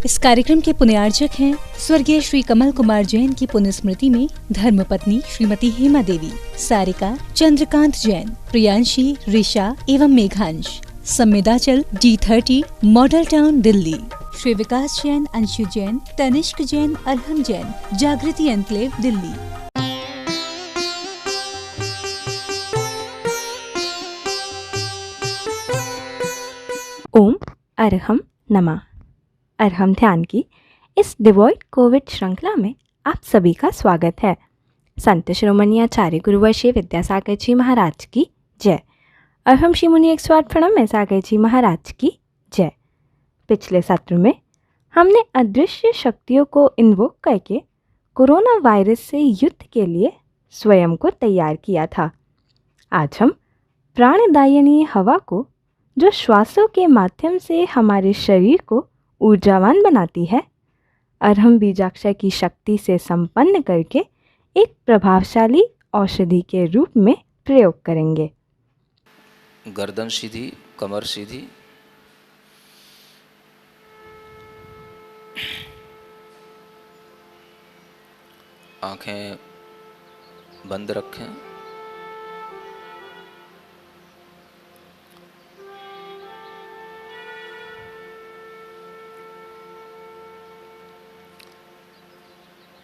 इस कार्यक्रम के पुण्यार्चक हैं स्वर्गीय श्री कमल कुमार जैन की पुण्य स्मृति में धर्मपत्नी श्रीमती हेमा देवी, सारिका, चंद्रकांत जैन, प्रियांशी, ऋषा एवं Meghansh. Samvedachal D30, Model Town, Delhi. Shri Vikas Jain, Anshu Jain, Tanishq Jain, Arham Jain, Jagriti Enclave, Delhi. ओम अरहम नमः। अरहम ध्यान की इस डिवॉइड कोविड श्रृंखला में आप सभी का स्वागत है। संत शिरोमणि आचार्य गुरुवर्षीय विद्यासागर जी महाराज की जय। अरहम श्री मुनि 108 प्रणम में सागर जी महाराज की जय। पिछले सत्र में हमने अदृश्य शक्तियों को इन्वोक करके कोरोना वायरस से युद्ध के लिए स्वयं को तैयार किया था। आज हम प्राणदायिनी हवा को, जो श्वासों के माध्यम से हमारे शरीर को ऊर्जावान बनाती है, अरहम बीजाक्षर की शक्ति से संपन्न करके एक प्रभावशाली औषधि के रूप में प्रयोग करेंगे। गर्दन सीधी, कमर सीधी, आंखें बंद रखें।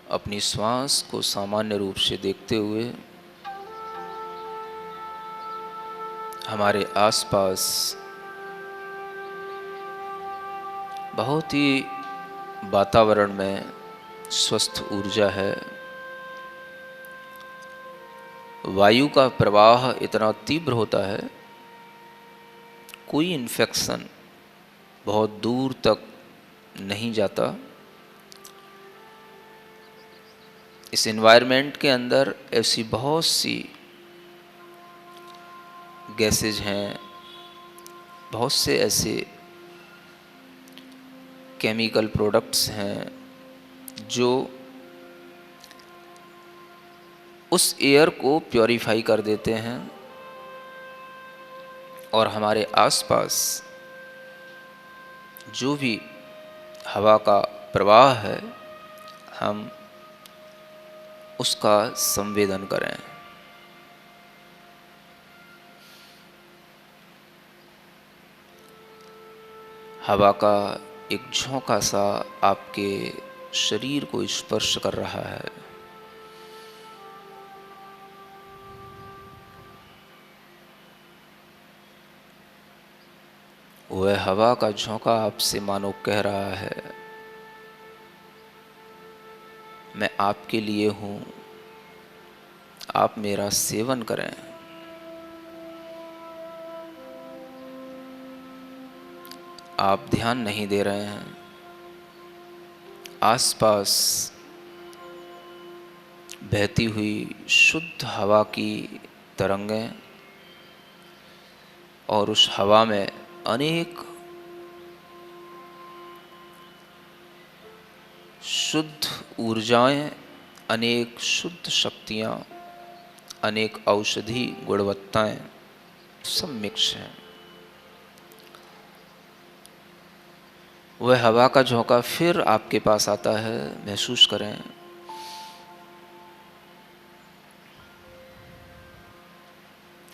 अपनी श्वास को सामान्य रूप से देखते हुए हमारे आसपास बहुत ही वातावरण में स्वस्थ ऊर्जा है। वायु का प्रवाह इतना तीव्र होता है, कोई इन्फेक्शन बहुत दूर तक नहीं जाता। इस एनवायरनमेंट के अंदर ऐसी बहुत सी गैसेज हैं, बहुत से ऐसे केमिकल प्रोडक्ट्स हैं जो उस एयर को प्योरीफाई कर देते हैं और हमारे आसपास जो भी हवा का प्रवाह है, हम उसका संवेदन करें। हवा का एक झोंका सा आपके शरीर को स्पर्श कर रहा है। वह हवा का झोंका आपसे मानो कह रहा है, मैं आपके लिए हूँ, आप मेरा सेवन करें। आप ध्यान नहीं दे रहे हैं। आसपास बहती हुई शुद्ध हवा की तरंगें और उस हवा में अनेक शुद्ध ऊर्जाएं, अनेक शुद्ध शक्तियां, अनेक औषधि गुणवत्ताएं सब मिक्स हैं। वह हवा का झोंका फिर आपके पास आता है, महसूस करें।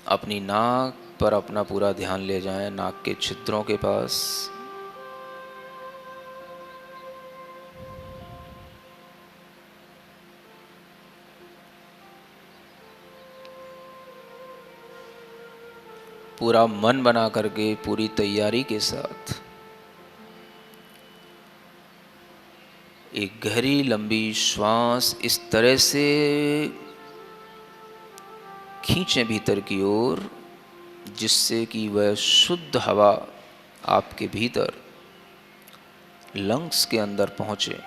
अपनी नाक पर अपना पूरा ध्यान ले जाएं, नाक के छिद्रों के पास। पूरा मन बना करके, पूरी तैयारी के साथ एक गहरी लंबी श्वास इस तरह से खींचें भीतर की ओर, जिससे कि वह शुद्ध हवा आपके भीतर लंग्स के अंदर पहुंचे।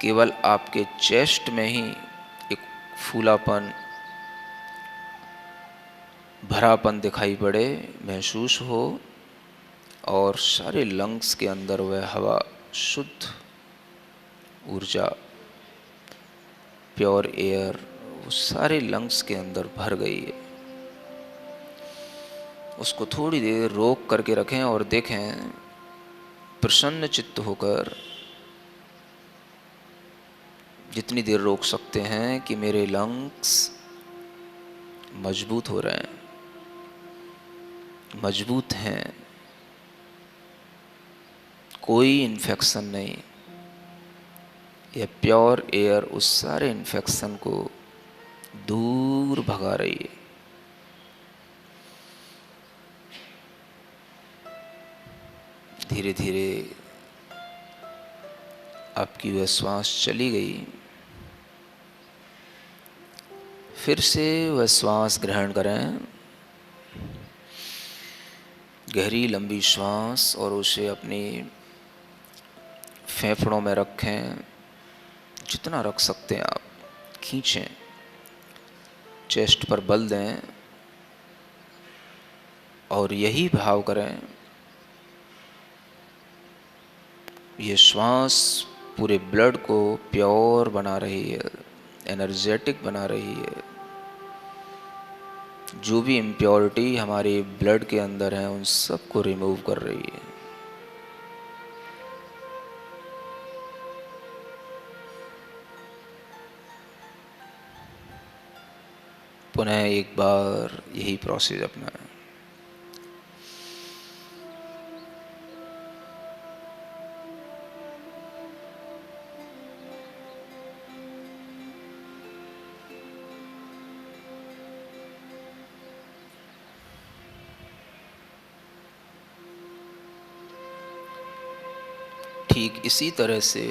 केवल आपके चेस्ट में ही एक फूलापन, भरापन दिखाई पड़े, महसूस हो, और सारे लंग्स के अंदर वह हवा, शुद्ध ऊर्जा, प्योर एयर, वो सारे लंग्स के अंदर भर गई है। उसको थोड़ी देर रोक करके रखें और देखें प्रसन्न चित्त होकर जितनी देर रोक सकते हैं कि मेरे लंग्स मजबूत हो रहे हैं, मजबूत हैं, कोई इन्फेक्शन नहीं। यह प्योर एयर उस सारे इन्फेक्शन को दूर भगा रही है। धीरे धीरे आपकी वह श्वास चली गई। फिर से वह श्वास ग्रहण करें, गहरी लंबी श्वास, और उसे अपनी फेफड़ों में रखें। जितना रख सकते हैं आप खींचें, चेस्ट पर बल दें और यही भाव करें, ये श्वास पूरे ब्लड को प्योर बना रही है, एनर्जेटिक बना रही है। जो भी इम्प्योरिटी हमारे ब्लड के अंदर है उन सब को रिमूव कर रही है। पुनः एक बार यही प्रोसेस अपनाएं। ठीक इसी तरह से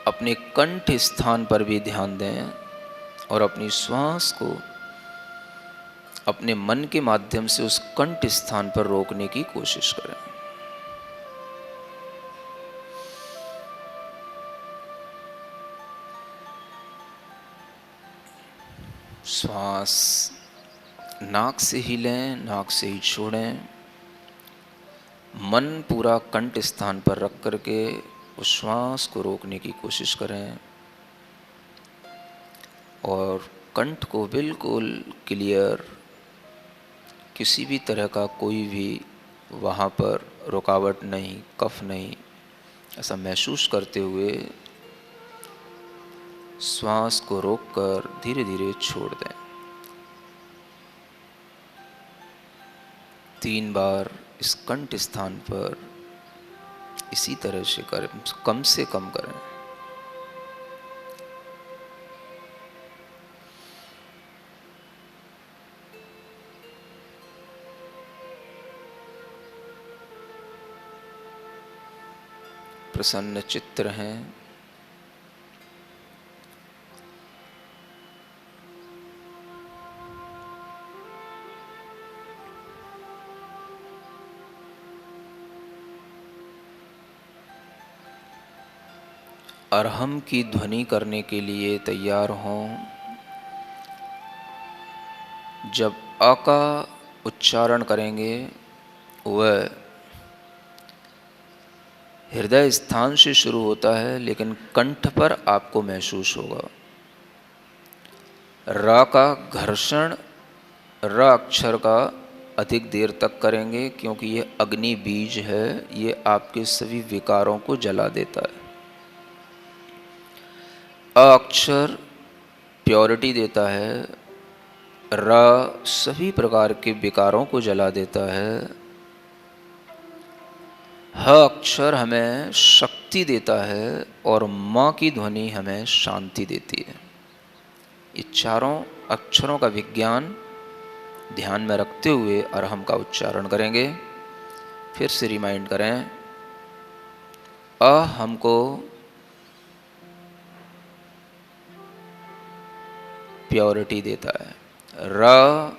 अपने कंठ स्थान पर भी ध्यान दें और अपनी श्वास को अपने मन के माध्यम से उस कंठ स्थान पर रोकने की कोशिश करें। श्वास नाक से ही लें, नाक से ही छोड़ें। मन पूरा कंठ स्थान पर रख करके उस श्वास को रोकने की कोशिश करें और कंठ को बिल्कुल क्लियर, किसी भी तरह का कोई भी वहाँ पर रुकावट नहीं, कफ नहीं, ऐसा महसूस करते हुए श्वास को रोककर धीरे धीरे छोड़ दें। 3 बार इस कंठ स्थान पर इसी तरह से करें, कम से कम करें। प्रसन्न चित्त रहें। अरहम की ध्वनि करने के लिए तैयार हों। जब अ का उच्चारण करेंगे वह हृदय स्थान से शुरू होता है, लेकिन कंठ पर आपको महसूस होगा। र का घर्षण र अक्षर का अधिक देर तक करेंगे क्योंकि ये अग्नि बीज है, ये आपके सभी विकारों को जला देता है। अ अक्षर प्योरिटी देता है, र सभी प्रकार के विकारों को जला देता है, ह अक्षर हमें शक्ति देता है और म की ध्वनि हमें शांति देती है। ये चारों अक्षरों का विज्ञान ध्यान में रखते हुए अरहम का उच्चारण करेंगे। फिर से रिमाइंड करें, अ हमको प्योरिटी देता है, र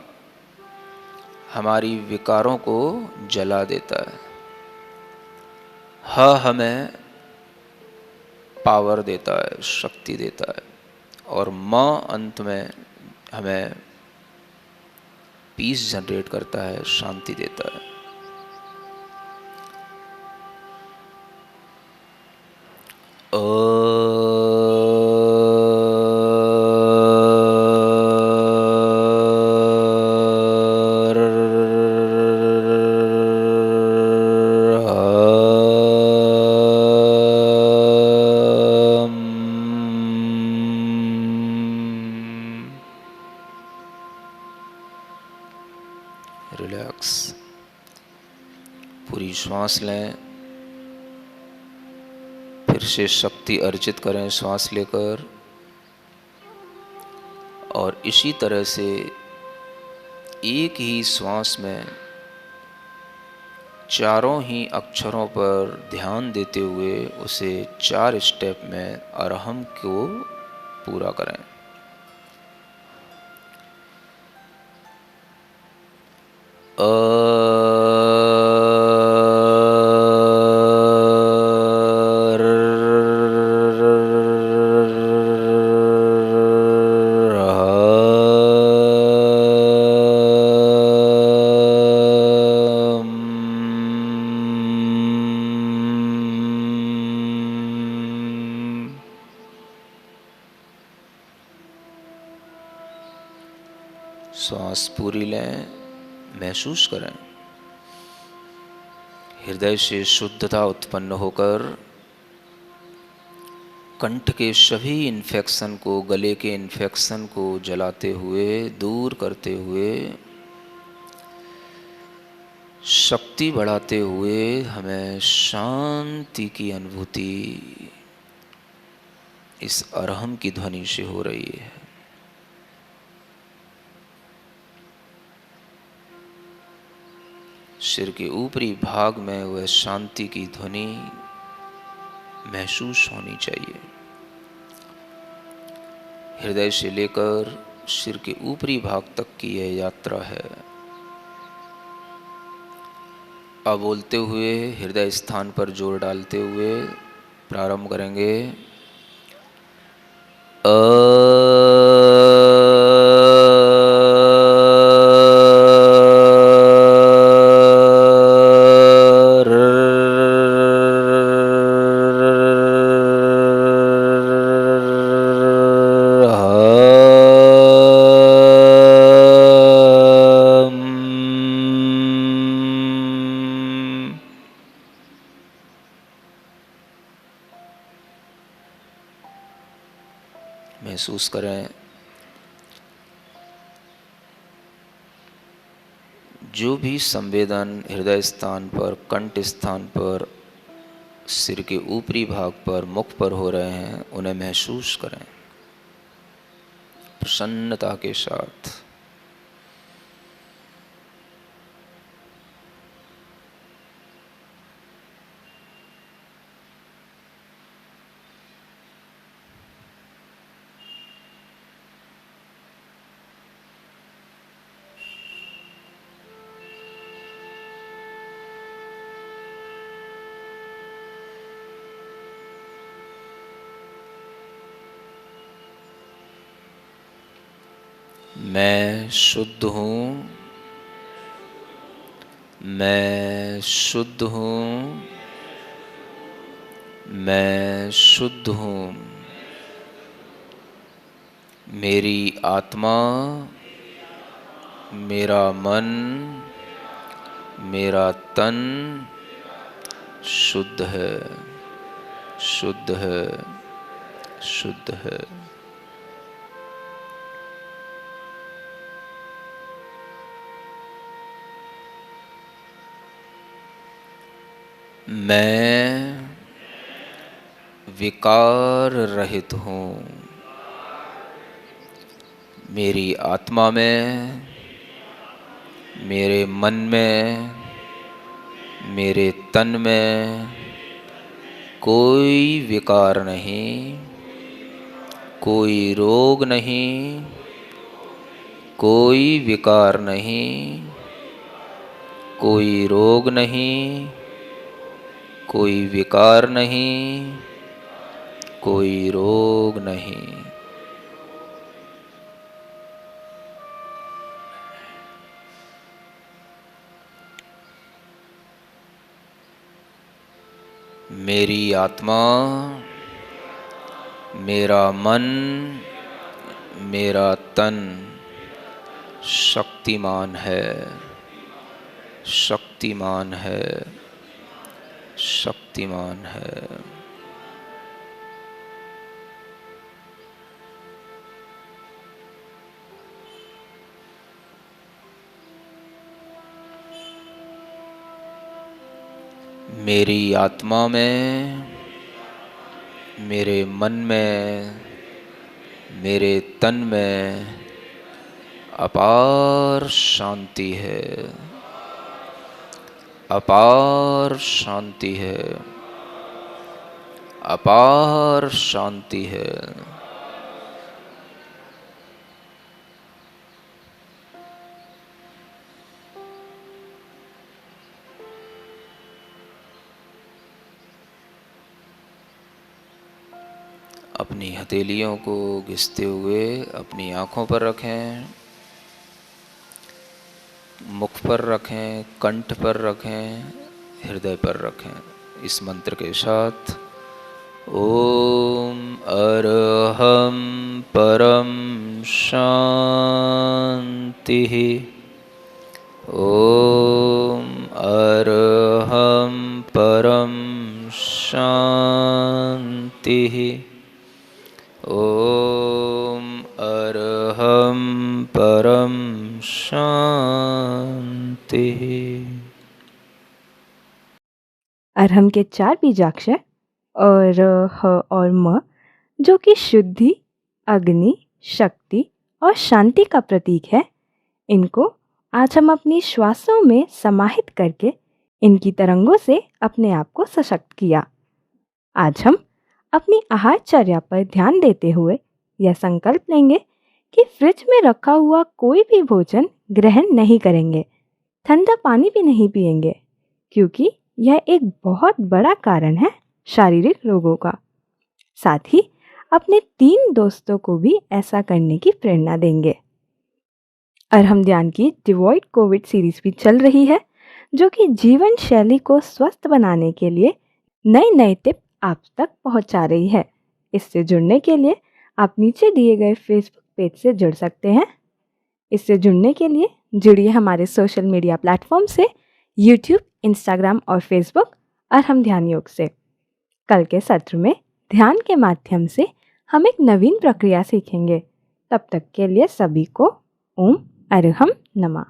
हमारी विकारों को जला देता है, ह हमें पावर देता है, शक्ति देता है, और म अंत में हमें पीस जनरेट करता है, शांति देता है। रिलैक्स। पूरी श्वास लें, फिर से शक्ति अर्जित करें श्वास लेकर, और इसी तरह से एक ही श्वास में चारों ही अक्षरों पर ध्यान देते हुए उसे 4 स्टेप में अरहम को पूरा करें। श्वास पूरी लें, महसूस करें हृदय से शुद्धता उत्पन्न होकर कंठ के सभी इन्फेक्शन को, गले के इन्फेक्शन को जलाते हुए, दूर करते हुए, शक्ति बढ़ाते हुए हमें शांति की अनुभूति इस अरहम की ध्वनि से हो रही है। सिर के ऊपरी भाग में वह शांति की ध्वनि महसूस होनी चाहिए। हृदय से लेकर सिर के ऊपरी भाग तक की यह यात्रा है। अब बोलते हुए हृदय स्थान पर जोर डालते हुए प्रारंभ करेंगे। महसूस करें जो भी संवेदन हृदय स्थान पर, कंठ स्थान पर, सिर के ऊपरी भाग पर, मुख पर हो रहे हैं, उन्हें महसूस करें प्रसन्नता के साथ। मैं शुद्ध हूँ, मैं शुद्ध हूँ, मैं शुद्ध हूँ। मेरी आत्मा, मेरा मन, मेरा तन शुद्ध है, शुद्ध है, शुद्ध है। मैं विकार रहित हूँ। मेरी आत्मा में, मेरे मन में, मेरे तन में कोई विकार नहीं, कोई रोग नहीं, कोई विकार नहीं, कोई रोग नहीं, कोई विकार नहीं, कोई रोग नहीं। मेरी आत्मा, मेरा मन, मेरा तन शक्तिमान है, शक्तिमान है, शक्तिमान है। मेरी आत्मा में, मेरे मन में, मेरे तन में अपार शांति है, अपार शांति है, अपार शांति है। अपनी हथेलियों को घिसते हुए अपनी आँखों पर रखें, मुख पर रखें, कंठ पर रखें, हृदय पर रखें। इस मंत्र के साथ ओम अरहम परम शांति, ओम अरहम परम शांति, ओम अरहम परम शांति। अरहम के 4 बीजाक्षर और ह और म, जो कि शुद्धि, अग्नि, शक्ति और शांति का प्रतीक है, इनको आज हम अपनी श्वासों में समाहित करके इनकी तरंगों से अपने आप को सशक्त किया। आज हम अपनी आहारचर्या पर ध्यान देते हुए यह संकल्प लेंगे कि फ्रिज में रखा हुआ कोई भी भोजन ग्रहण नहीं करेंगे, ठंडा पानी भी नहीं पिएंगे, क्योंकि यह एक बहुत बड़ा कारण है शारीरिक रोगों का। साथ ही अपने 3 दोस्तों को भी ऐसा करने की प्रेरणा देंगे। अरहम ध्यान की डिवॉइड कोविड सीरीज भी चल रही है, जो कि जीवन शैली को स्वस्थ बनाने के लिए नए नए टिप आप तक पहुंचा रही है। इससे जुड़ने के लिए आप नीचे दिए गए फेसबुक पेज से जुड़ सकते हैं। इससे जुड़ने के लिए जुड़िए हमारे सोशल मीडिया प्लेटफॉर्म से, यूट्यूब, इंस्टाग्राम और फेसबुक अरहम ध्यान योग से। कल के सत्र में ध्यान के माध्यम से हम एक नवीन प्रक्रिया सीखेंगे। तब तक के लिए सभी को ओम अरहम नमः।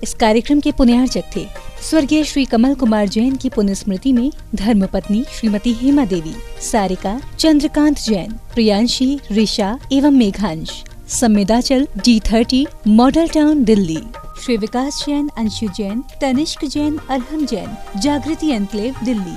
इस कार्यक्रम के पुण्यार्चक थे स्वर्गीय श्री कमल कुमार जैन की पुण्य स्मृति में धर्मपत्नी श्रीमती हेमा देवी, सारिका चंद्रकांत जैन, प्रियांशी, ऋषा एवं Meghansh. Samvedachal D30, Model Town, Delhi. Shri Vikas Jain, Anshu Jain, Tanishq Jain, Arham Jain, Jagriti Enclave, Delhi.